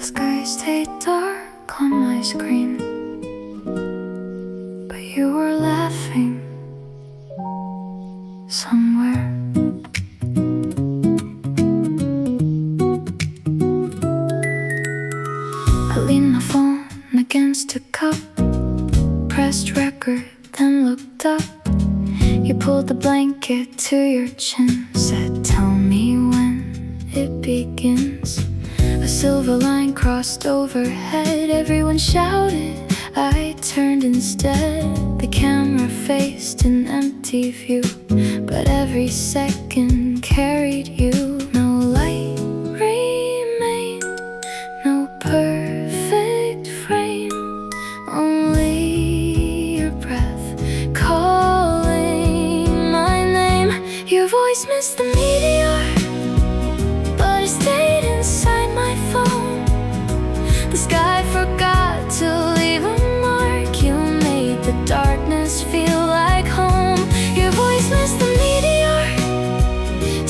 sky stayed dark on my screen, but you were laughing somewhere. I leaned my phone against a cup, pressed record, then looked up. You pulled the blanket to your chin, said, "Tell me when it begins." A silver line crossed overhead, everyone shouted, I turned instead. The camera faced an empty view, but every second carried you. No light remained, no perfect frame, only your breath calling my name. Your voice missed the meteor, but it stayed inside my phone. The sky forgot to leave a mark. You made the darkness feel like home. Your voice missed the meteor,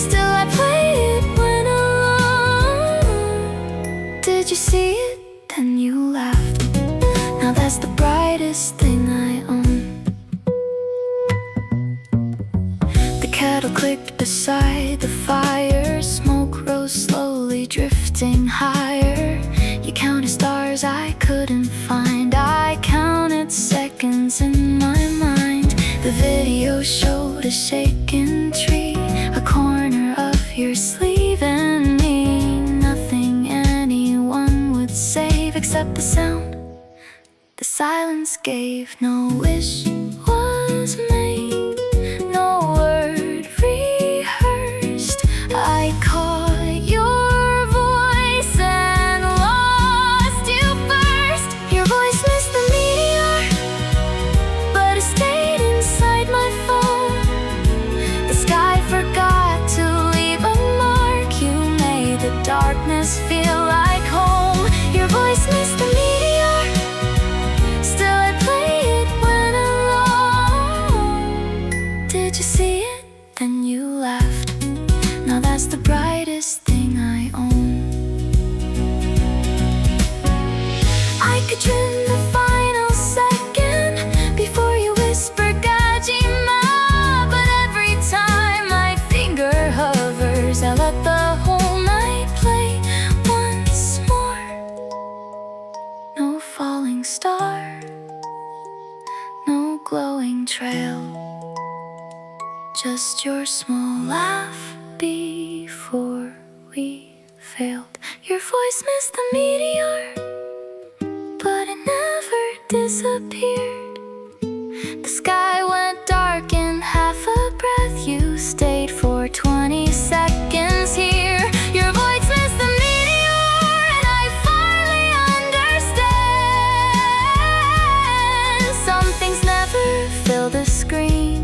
still I played it when alone. Did you see it? Then you laughed. Now that's the brightest thing I own. The kettle clicked beside the fire, smoke rose slowly, drifting higher. You counted stars I couldn't find, I counted seconds in my mind. The video showed a shaken tree, a corner of your sleeve and me. Nothing anyone would save except the sound the silence gave. No wish was made, no word rehearsed. I caught your voice and lost you first. Your voice missed the meteor, but it stayed inside my phone. The sky forgot to leave a mark. You made the darkness feel like home. Your voice missed the meteor, still I play it when alone. Did you see it? Then you laughed. Now that's the brightest thing I own. I could trim the final second before you whisper 𝐏𝐥𝐚𝐲𝐥𝐢𝐬𝐭, but every time my finger hovers, I let the whole night play once more. No falling star, no glowing trail, just your small laugh before we failed. Your voice missed the meteor, but it never disappeared. The sky went dark in half a breath. You stayed for 20 seconds here. Your voice missed the meteor, and I finally understand. Some things never fill the screen,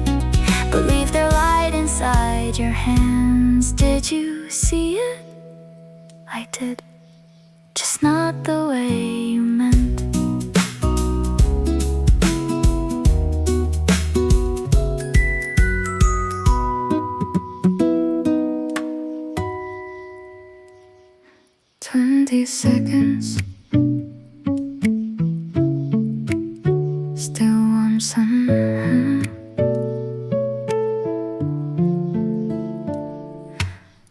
but leave their light inside your hands. Did you see it? I did, just not the way you meant. Seconds, still warm sun.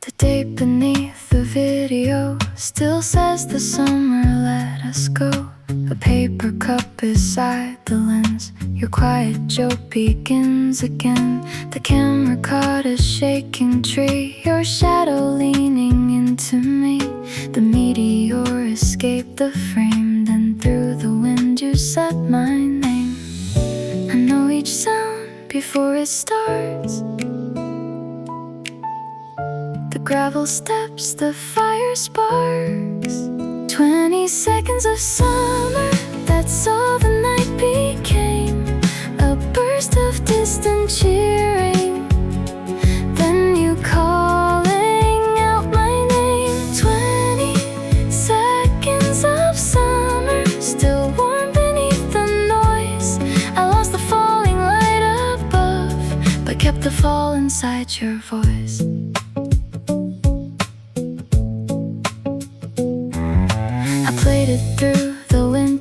The date beneath the video still says the summer let us go. A paper cup beside the lens, your quiet joke begins again. The camera caught a shaking tree, your shadow leaning into me. The meteor escaped the frame, then through the wind you said my name. I know each sound before it starts, the gravel steps, the fire sparks. 20 seconds of summer, that's all the night became. A burst of distant cheering, then you calling out my name. 20 seconds of summer, still warm beneath the noise. I lost the falling light above, but kept the fall inside your voice.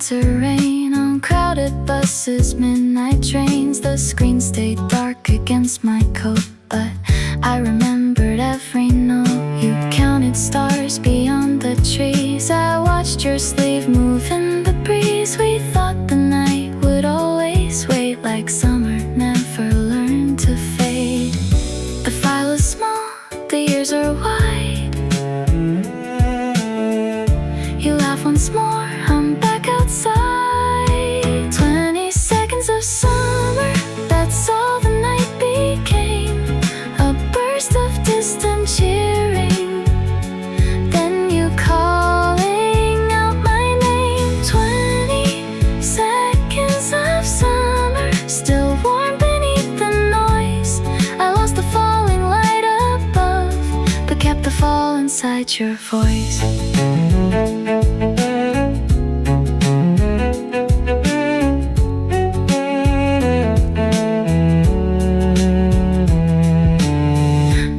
winter rain on crowded buses, midnight trains. The screen stayed dark against my coat, but I remembered every note. You counted stars beyond the trees. I watched your sleeve move in the breeze. We thought the night would always wait, like summer never learned to fade. The file is small, the years are wide. You laugh once more, I'm back outside. 20 seconds of summer, that's all the night became. A burst of distant cheering, then you calling out my name. 20 seconds of summer, still warm beneath the noise. I lost the falling light above, but kept the fall inside your voice.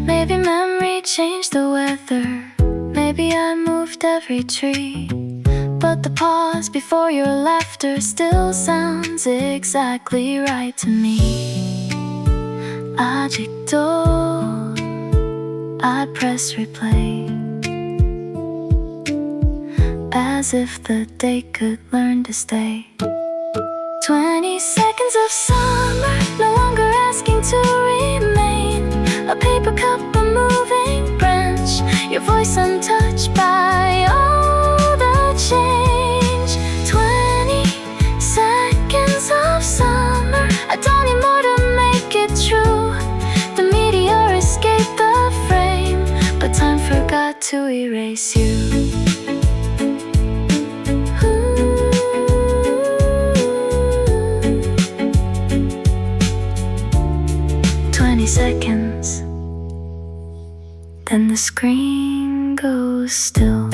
Maybe memory changed the weather, maybe I moved every tree, but the pause before your laughter still sounds exactly right to me. 아직도 I press replay, as if the day could learn to stay. 20 seconds of summer, no longer asking to remain. A paper cup, a moving branch, your voice untouched by all the change. 20 seconds of summer, I don't need more to make it true. The meteor escaped the frame, but time forgot to erase you. 20 seconds, then the screen goes still.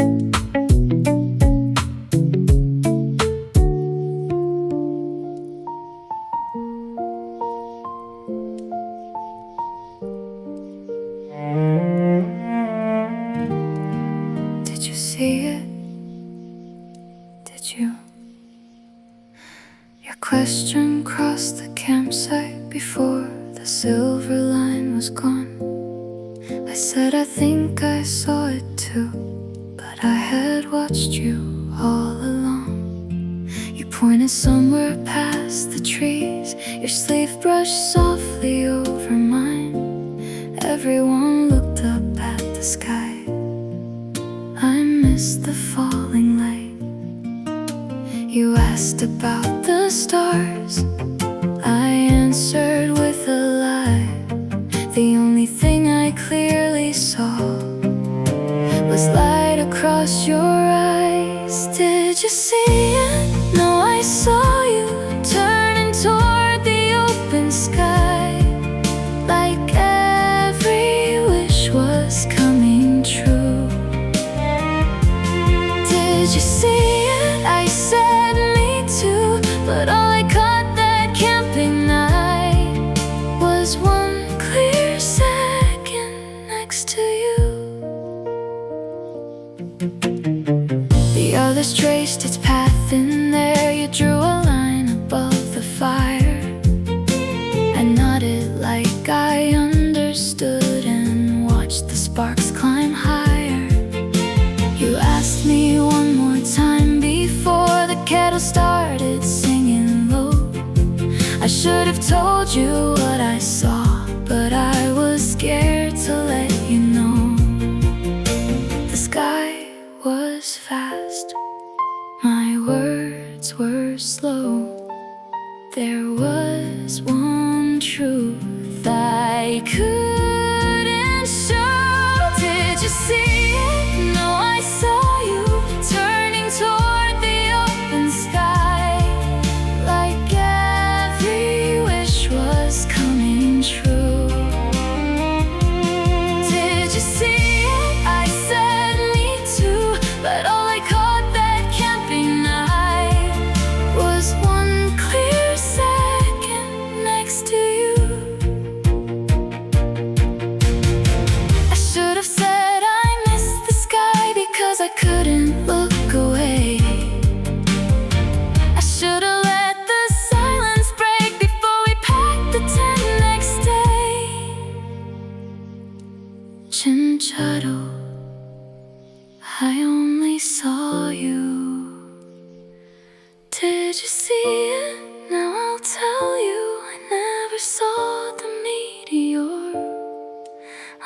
Did you see it? Did you? Your question crossed the campsite before the silver line was gone. I said I think I saw it too, but I had watched you all along. You pointed somewhere past the trees, your sleeve brushed softly over mine. Everyone looked up at the sky. I missed the falling light. You asked about the stars, I answered with a lie. The only thing I clearly saw was light across your eyes. Did you see it? No, I saw you turning toward the open sky, like every wish was coming true. Did you see it? I said me too, but all I caught that camping night was one clear second next to you. The others traced its path in there. You drew a line above the fire. I nodded like I understood and watched the sparks climb higher. You asked me one more time before the kettle started singing low. I should have told you what I saw, but I was scared to let you know. The sky was fast, my words were slow. There was one truth I couldn't show. Did you see it? No, I saw you turning toward the open sky, like every wish was coming true. Did you see it? I said me too, but all I caught that camping night was one clear second Did you see it? Now I'll tell you, I never saw the meteor.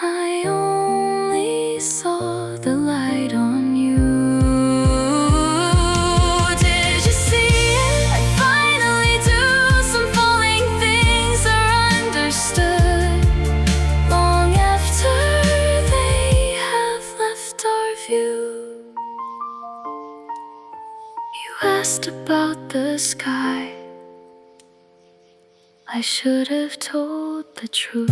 I only saw the light on you. Did you see it? I finally do. Some falling things are understood long after they have left our view. You asked about the sky. I should have told the truth.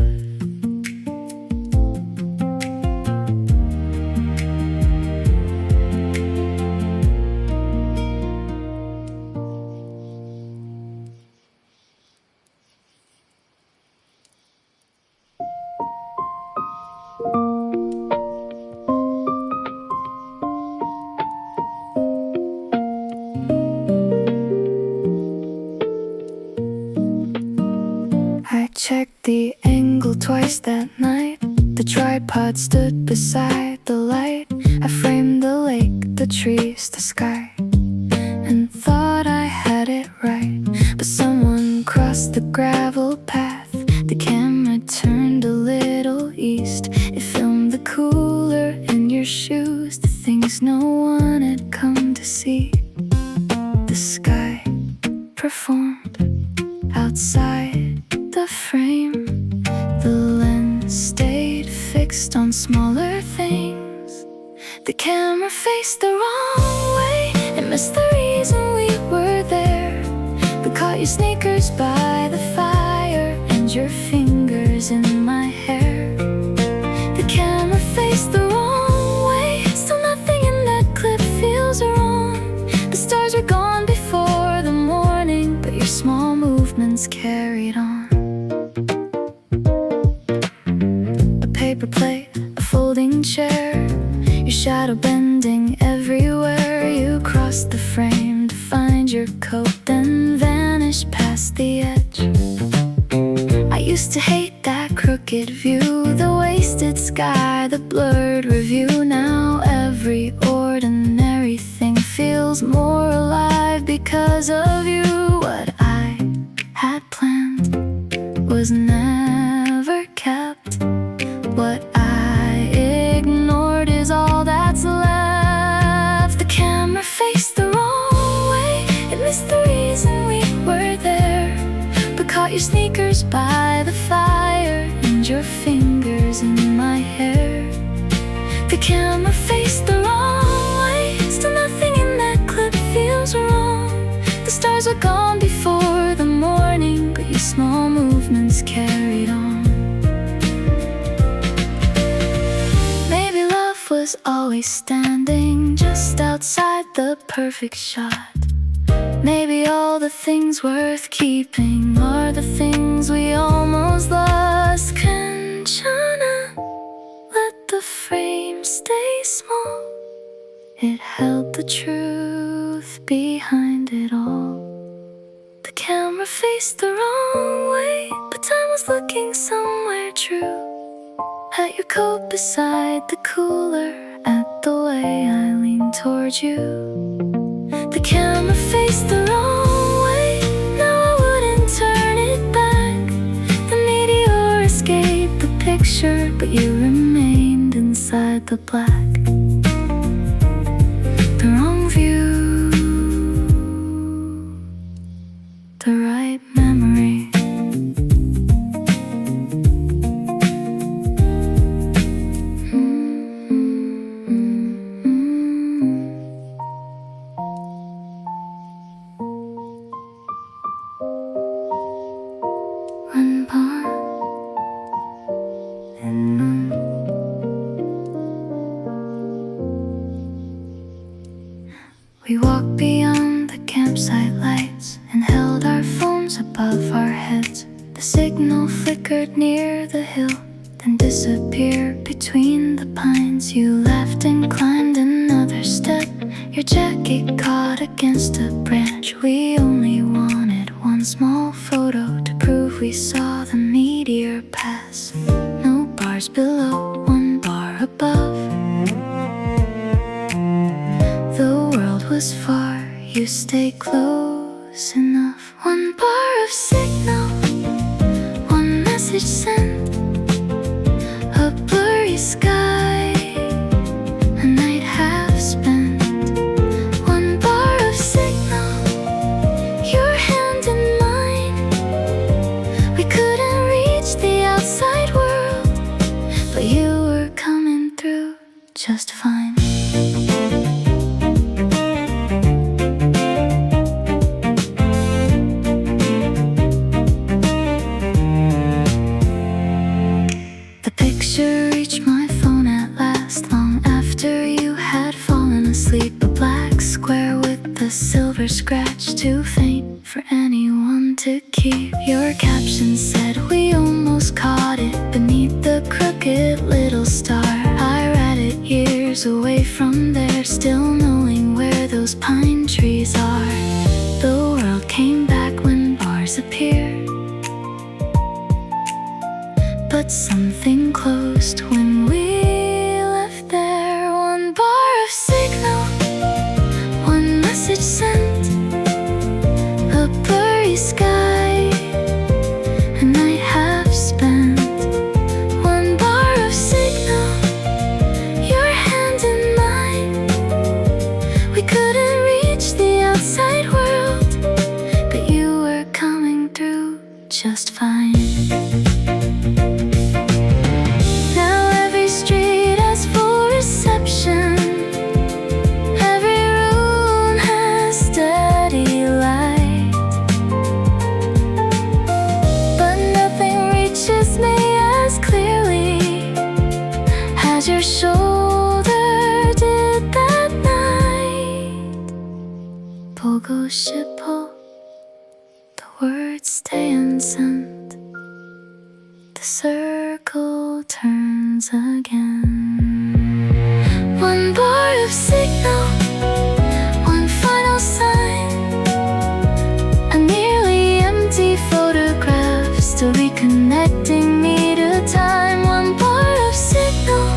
I checked the angle twice that night. The tripod stood beside the light. I framed the lake, the trees, the sky, and thought I had it right. But someone crossed the gravel path. The camera turned a little east. It filmed the cooler in your shoes, the things no one had come to see. The sky performed outside the frame. The lens stayed fixed on smaller things. The camera faced the wrong way and missed the reason we were there. We caught your sneakers by the fire and your fingers in my hair. The camera faced the wrong way. Still nothing in that clip feels wrong. The stars were gone before the morning, but your small movements carried on. A paper plate, a folding chair, your shadow bending everywhere. You crossed the frame to find your coat, then vanished past the edge. I used to hate that crooked view, the wasted sky, the blurred review. Now every ordinary thing feels more alive because of you. What I had planned was never kept. What I ignored is all that's left. The camera faced the wrong way. It missed the reason we were there. But caught your sneakers by the fire and your fingers in my hair. The camera faced the wrong way. Still nothing in that clip feels wrong. The stars were gone before the morning, but your small movements carried on. Maybe love was always standing just outside the perfect shot. Maybe all the things worth keeping are the things we almost lost. 𝐏𝐥𝐚𝐲𝐥𝐢𝐬𝐭, let the frame stay small. It held the truth behind it all. The camera faced the wrong way, but time was looking somewhere true. At your coat beside the cooler, at the way I leaned towards you. The camera faced the wrong way, now I wouldn't turn it back. The meteor escaped the picture, but you remained inside the black. The wrong view, the right memory. One bar and none. We walked beyond the campsite lights and held our phones above our heads. The signal flickered near the hill, then disappeared between the pines. You laughed and climbed another step. Your jacket caught against a branch. We only wanted one small photo to prove we saw the meteor pass. No bars below, one bar above. The world was far, you stayed close. was enough. One bar of signal, one message sent, a blurry sky, a night half spent. One bar of signal, your hand in mine. We couldn't reach the outside world, but you were coming through just fine. The picture reached my phone at last, long after you had fallen asleep. A black square with a silver scratch, too faint for anyone to keep. Your caption said, "We almost caught it beneath the crooked little star." I read it years away from there, still knowing where those pine trees are. The world came back when bars appeared, but something closed when we left there. One bar of signal, one message sent, a blurry sky, a night half spent. One bar of signal, your hand in mine. We couldn't reach the outside world, but you were coming through just fine. Your shoulder did that night. 보고 싶어, the words stay unsent. The circle turns again. One bar of signal, one final sign, a nearly empty photograph, still reconnecting me to time. One bar of signal,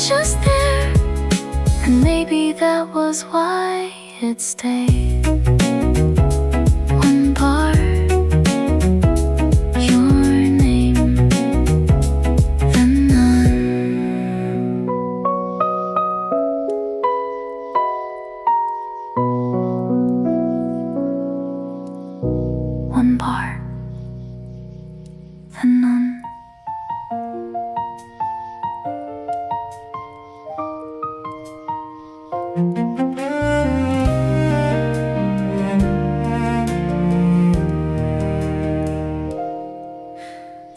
just there, and maybe that was why it stayed. One bar, your name, then none. One bar, then none.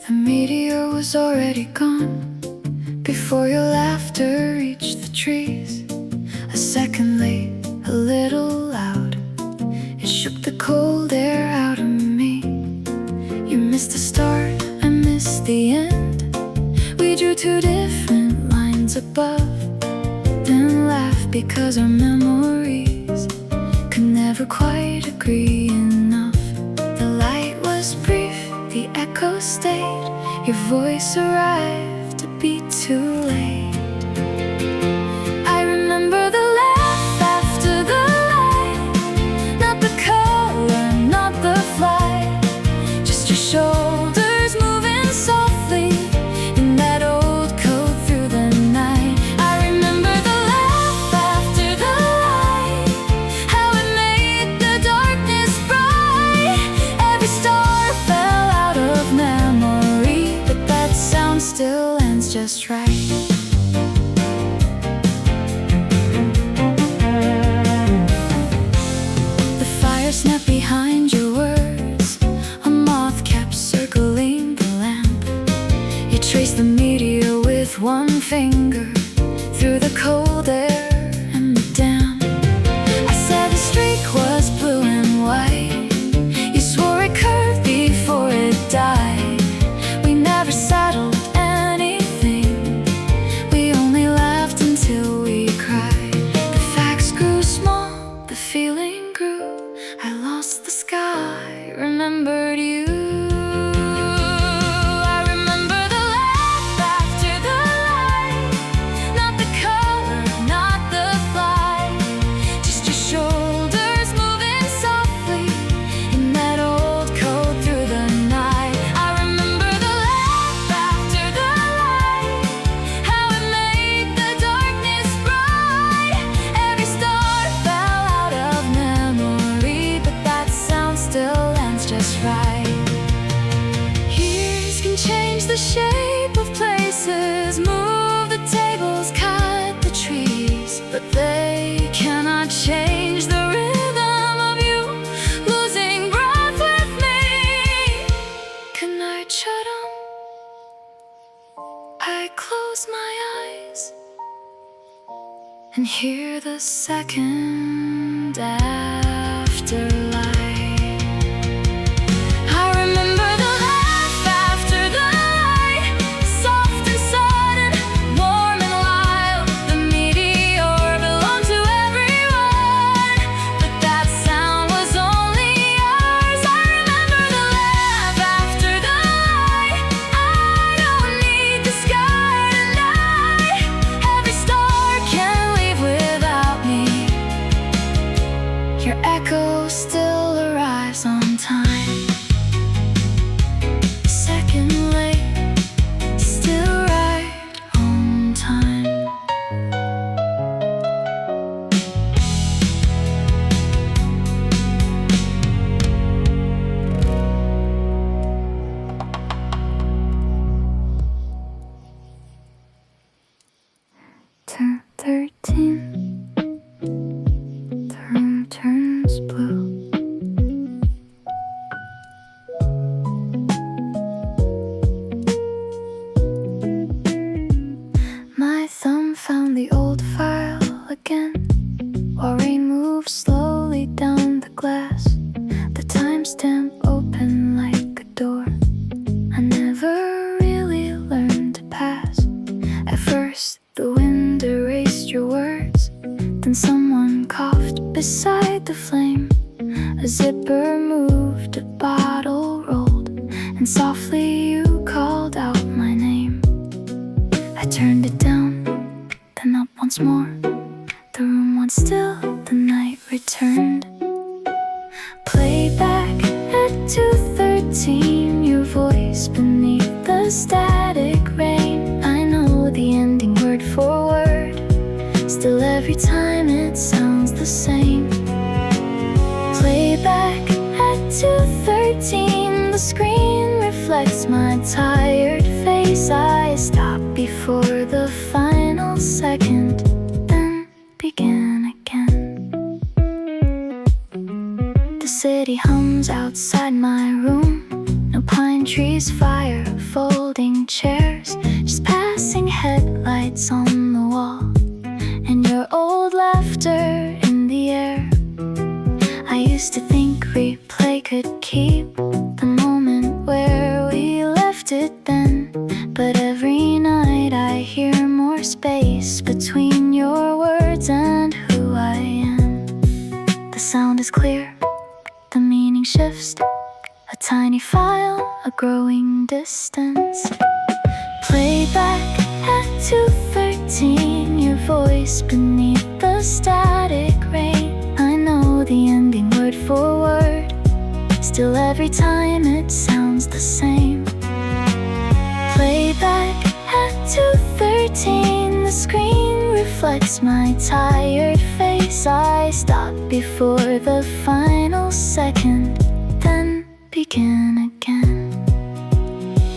The meteor was already gone before your laughter reached the trees. A second late, a little loud, it shook the cold air out of me. You missed the start, I missed the end. We drew two different lines above, then laughed because our memories could never quite agree enough. The light was brief, the echo stayed, your voice arrived a beat too late. I remember the laugh after the light, not the color, not the flight, just your shoulders moving softly in that old coat through the night. I remember the laugh after the light, how it made the darkness bright. Every star fell out of memory, but that sound still ends just right. and hear the second afterlight. I remember the laugh after the light, soft and sudden, warm and wild. The meteor belonged to everyone, but that sound was only ours. I remember the laugh after the light. I don't need the sky tonight. Every star can leave without me. Your echo still arrives on time. Second late, still right on time. Turn 13, the room turns blue. My thumb found the old file again, while rain moves slowly down the glass. The timestamp open like a door I never really learned to pass. At first the wind erased your words, then someone coughed beside the flame. A zipper moved, a bottle rolled, and softly you called out my name. I turned it down, then up once more. The room went still, the night returned. Playback at 2:13, your voice beneath the static rain. I know the ending word for word, still every time it sounds the same. Playback at 2:13, the screen reflects my tired face. I stop before the final second, then begin again. The city hums outside my room. No pine trees, fire, folding chairs, just passing headlights on the wall, and your old laughter in the air. I used to think replay could keep the moment where we left it then, but every night I hear more space between your words and who I am. The sound is clear, the meaning shifts, a tiny file, a growing distance. Playback at 2:13, your voice beneath the static rain. I know the ending word for word, still every time it sounds the same. Playback at 2:13, the screen reflects my tired face. I stop before the final second, then begin again.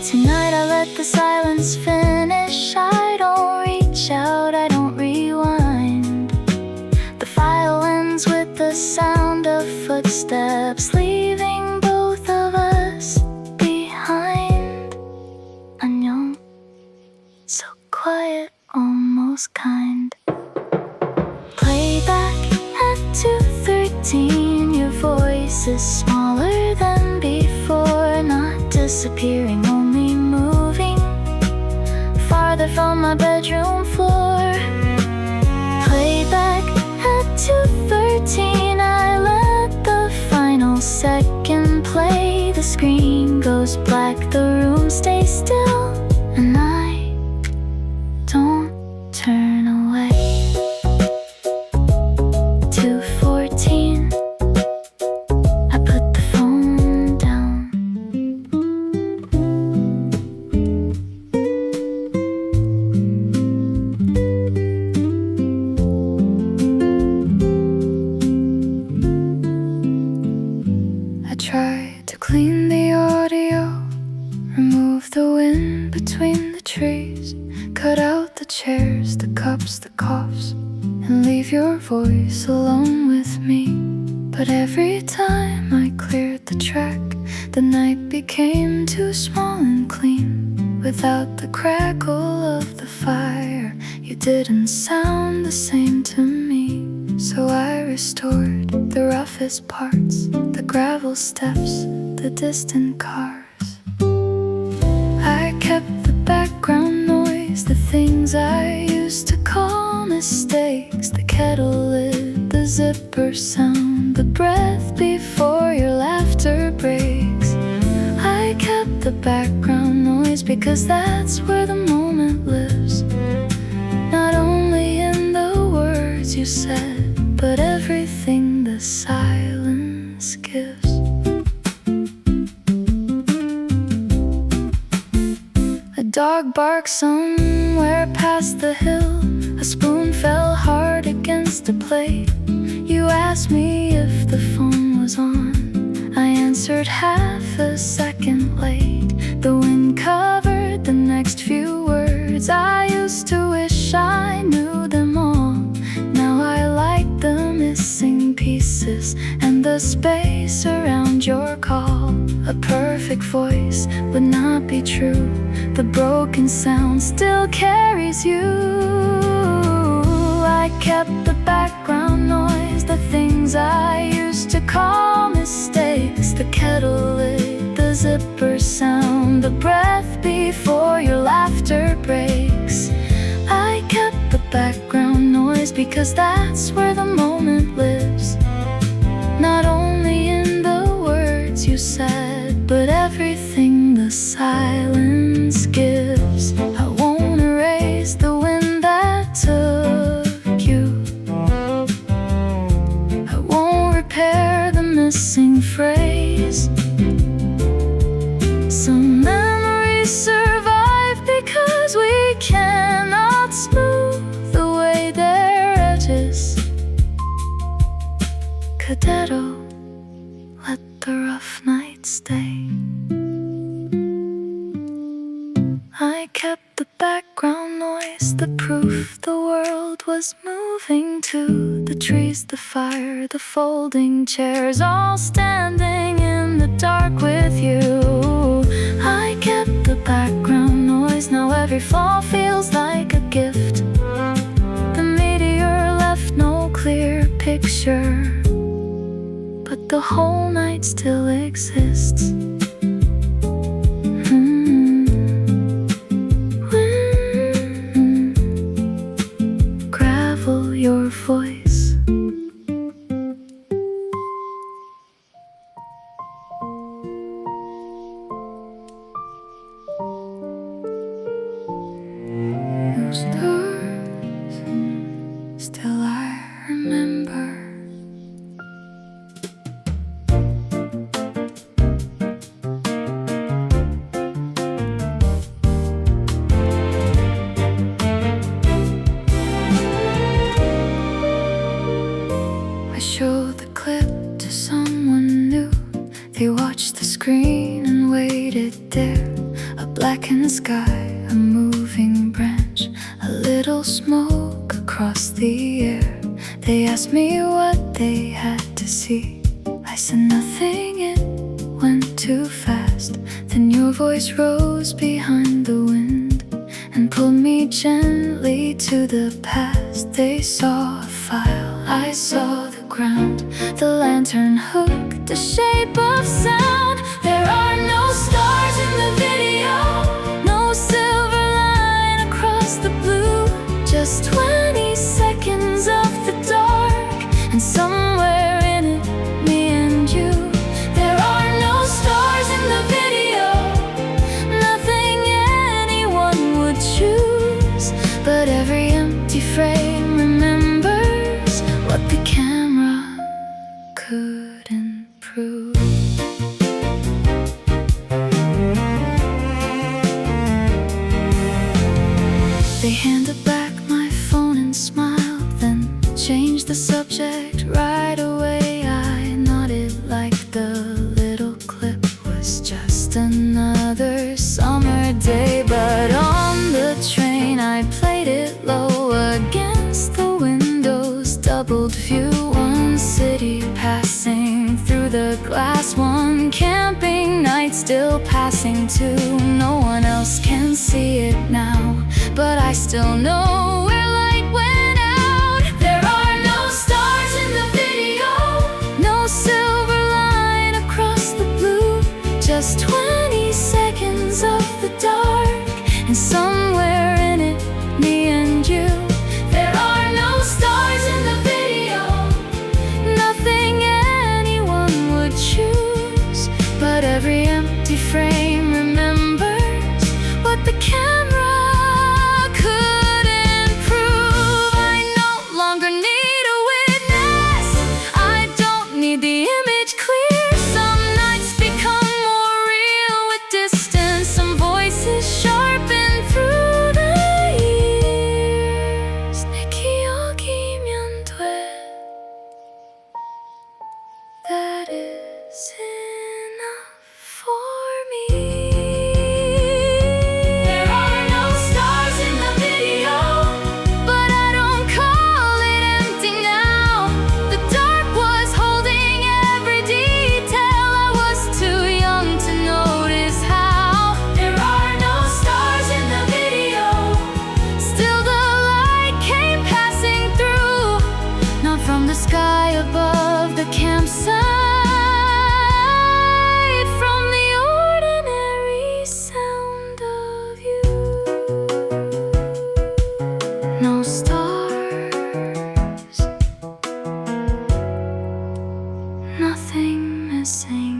Tonight I let the silence finish. I don't reach out, I don't rewind. The file ends with the sound of footsteps, leaving both of us behind. 안녕, so quiet, almost kind. Playback at 2:13, your voice is smaller than before, not disappearing, only moving farther from my bedroom floor. Playback at 2:13, I let the final second play. The screen goes black, the room stays still, and I don't turn away. 2:14, I put the phone down. I tried to clean the audio, remove the wind between the trees, cut out the chairs, the cups, the coughs, and leave your voice alone with me. But every time I cleared the track, the night became too small and clean. Without the crackle of the fire, you didn't sound the same to me. So I restored the roughest parts, the gravel steps, the distant cars. I kept the background noise, the things I used to call mistakes, the kettle lid, the zipper sound, the breath before your laughter breaks. I kept the background noise because that's where the moment lives. Not only in the words you said, but everything the silence gives. A dog barks somewhere past the hill. A spoon fell hard against a plate. You asked me if the phone was on. I answered half a second late. The wind covered the next few words. I used to wish I knew them all. Now I like the missing pieces and the space around your call. A perfect voice would not be true. The broken sound still carries you. I kept the background noise, the things I used to call mistakes, the kettle lid, the zipper sound, the breath before your laughter breaks. I kept the background noise because that's where the moment lives. Not only in the words you said, but everything the silence gives. I won't erase the wind that took you. I won't repair the missing phrase. Some memories survive because we cannot smooth away their edges. Kdedo, let the rough night stay. I kept the background noise, the proof the world was moving to. The trees, the fire, the folding chairs, all standing in the dark with you. I kept the background noise, now every fall feels like a gift. The meteor left no clear picture, but the whole night still exists. Gravel your voice. No stars, still I remember. Show the clip to someone new. They watched the screen and waited there. A blackened sky, a moving branch, a little smoke across the air. They asked me what they had to see. I said nothing, it went too fast. Then your voice rose behind the wind and pulled me gently to the past. They saw a file, I saw the ground. The lantern hooked the shape of sound. There are no stars in the video, no silver line across the blue. Just 20 seconds of the dark, and somewhere in it, me and you. There are no stars in the video, nothing anyone would choose. But every empty frame remembers what the camera couldn't prove. They handed back my phone and smiled, then changed the subject right away. I nodded like the little clip was just another summer day. But on the train I played it low against the windows, doubled view. One city passing through the glass, one camping night still passing too. No one else can see it now, but I still know where light went out. There are no stars in the video, no silver line across the blue, just 20 seconds of the dark, and somewhere in it, me and you. There are no stars in the video, nothing anyone would choose, but every empty frame remembers what the camera couldn't prove. I no longer need a witness, I don't need the image clear. Some nights become more real with distance, some voices sharpen through the years. 𝐒𝐥𝐤𝐚𝐲𝐥𝐢𝐬𝐭. That is enough for me. There are no stars in the video, but I don't call it empty now. The dark was holding every detail, I was too young to notice how. There are no stars in the video, still the light came passing through, not from the sky above the campsite, from the ordinary sound of you. No stars, nothing missing.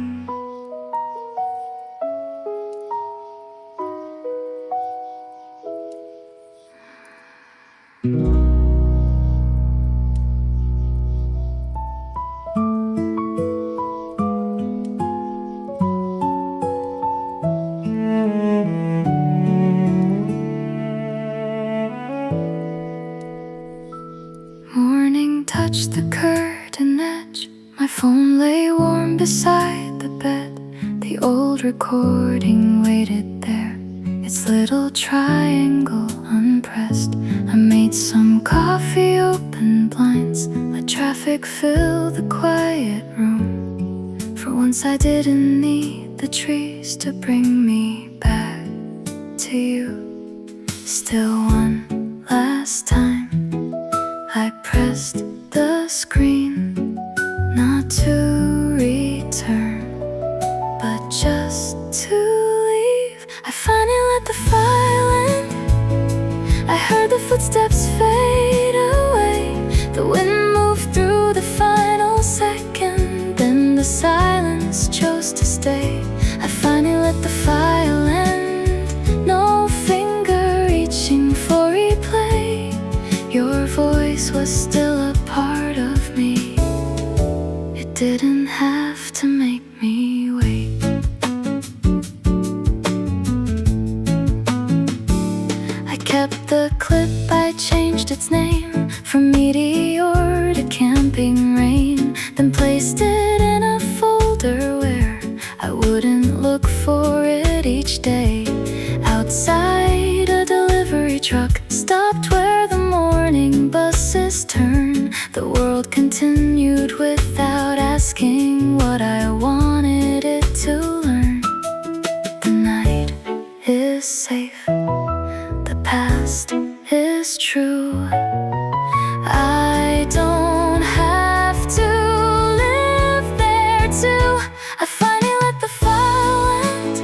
Morning touched the curtain edge, my phone lay warm beside the bed. The old recording waited there, its little triangle unpressed. I made some coffee, opened blinds, let traffic fill the quiet room. For once I didn't need the trees to bring me back to you. Still one last time I pressed the screen, not to return, but just to leave. I finally let the file in, I heard the footsteps fade away. The wind moved through the final second, then the silence chose to stay. I finally let the file end, no finger reaching for replay. Your voice was still a part of me, it didn't have to make me wait. I kept the clip, I changed its name from Meteor to Camping Rain, then placed it in a folder where I wouldn't look for it each day. Outside, a delivery truck stopped where the morning buses turn. The world continued without asking what I wanted it to learn. The night is safe, the past is true. I don't have to live there too. I finally let the file end,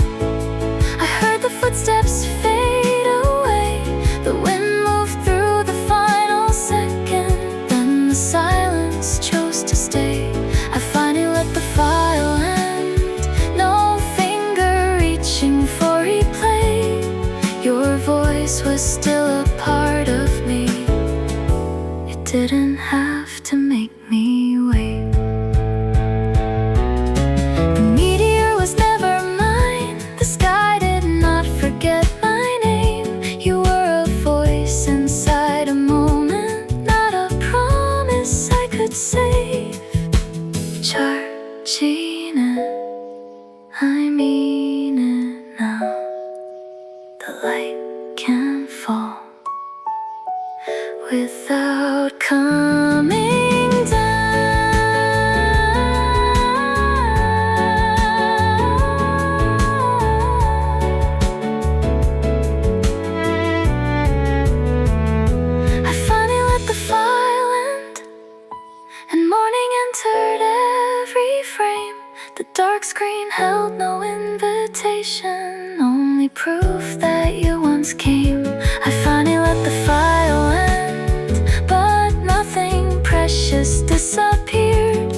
I heard the footsteps fade away. The wind moved through the final second, then the silence chose to stay. I finally let the file end, no finger reaching for replay. Your voice was still a part of me, it didn't have to make me wait. The meteor was never mine, the sky did not forget my name. You were a voice inside a moment, not a promise I could save. 𝐏𝐥𝐚𝐲𝐥𝐢𝐬𝐭, I mean it now. The light can fall without coming down. screen held no invitation, only proof that you once came. I finally let the file end, but nothing precious disappeared.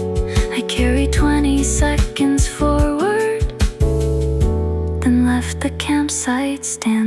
I carried 20 seconds forward, then left the campsite standing.